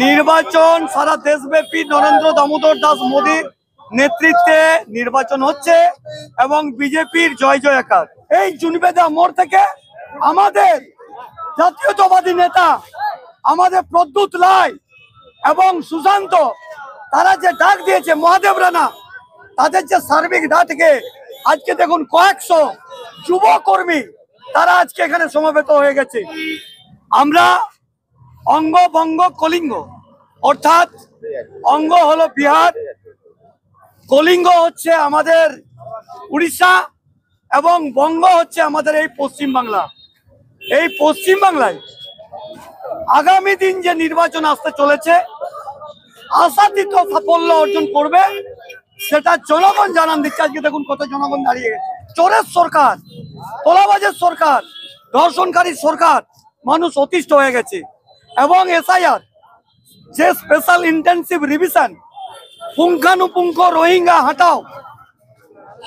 নির্বাচন সারা দেশব্যাপী নরেন্দ্র দামোদর দাস মোদীর নেতৃত্বে নির্বাচন হচ্ছে এবং বিজেপির জয় জয়কার। এই জুনবেদা মোড় থেকে আমাদের জাতীয়তাবাদী নেতা আমাদের প্রদ্যুৎ রায় এবং সুশান্ত তারা যে ডাক দিয়েছে মহাদেব রানা, তাদের যে সার্বিক ডাকে আজকে দেখুন কয়েকশো যুবকর্মী তারা আজকে এখানে সমবেত হয়ে গেছে। আমরা অঙ্গ বঙ্গ কলিঙ্গ, অর্থাৎ অঙ্গ হলো বিহার, কলিঙ্গ হচ্ছে আমাদের উড়িষ্যা এবং বঙ্গ হচ্ছে আমাদের এই পশ্চিম বাংলা। এই পশ্চিম বাংলায় আগামী দিন যে নির্বাচন আসতে চলেছে আশাতীত সাফল্য অর্জন করবে সেটা জনগণ জানান দিচ্ছে। আজকে দেখুন কত জনগণ দাঁড়িয়ে গেছে। চোরের সরকার, তোলাবাজের সরকার, ধর্ষণকারী সরকার মানুষ অতিষ্ঠ হয়ে গেছে এবং এসআইআর যে স্পেশাল ইন্টেনসিভ রিভিশন পুঙ্খানুপুঙ্খ রোহিঙ্গা হাঁটাও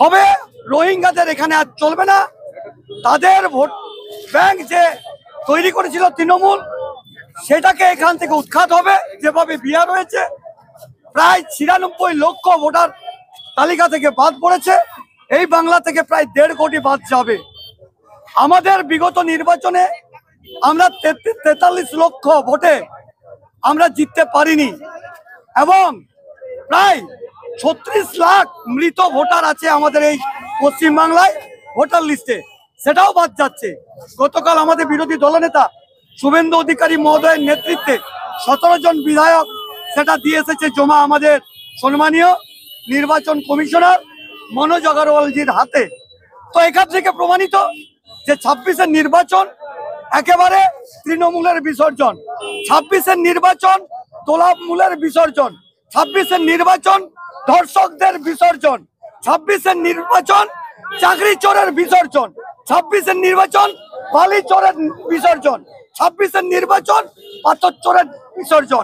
হবে, রোহিঙ্গাদের এখানে আর চলবে না। তাদের ভোট ব্যাংক যে তৈরি করেছিল তৃণমূল সেটাকে এখান থেকে উৎখাত হবে। যেভাবে বিহার হয়েছে প্রায় ৯৬ লক্ষ ভোটার তালিকা থেকে বাদ পড়েছে, এই বাংলা থেকে প্রায় ১.৫ কোটি বাদ যাবে। আমাদের বিগত নির্বাচনে আমরা ৪৩ লক্ষ ভোটে আমরা জিততে পারিনি এবং প্রায় ৩৬ লাখ মৃত ভোটার আছে আমাদের এই পশ্চিমবাংলায় ভোটার লিস্টে, সেটাও বাদ যাচ্ছে। গতকাল আমাদের বিরোধী দলনেতা শুভেন্দু অধিকারী মহোদয়ের নেতৃত্বে ১৭ জন বিধায়ক সেটা দিয়ে এসেছে জমা আমাদের সম্মানীয় নির্বাচন কমিশনার মনোজ আগরওয়ালজির হাতে। তো এখান থেকে প্রমাণিত যে ২৬-এর নির্বাচন একেবারে তৃণমূলের বিসর্জন, ২৬-এর নির্বাচন তোলামূলের বিসর্জন, ২৬-এর নির্বাচন ধর্ষকদের বিসর্জন, ২৬-এর নির্বাচন চাকরি চোরের বিসর্জন, ২৬-এর নির্বাচন বালি চোরের বিসর্জন, ২৬-এর নির্বাচন পাথর চোরের বিসর্জন।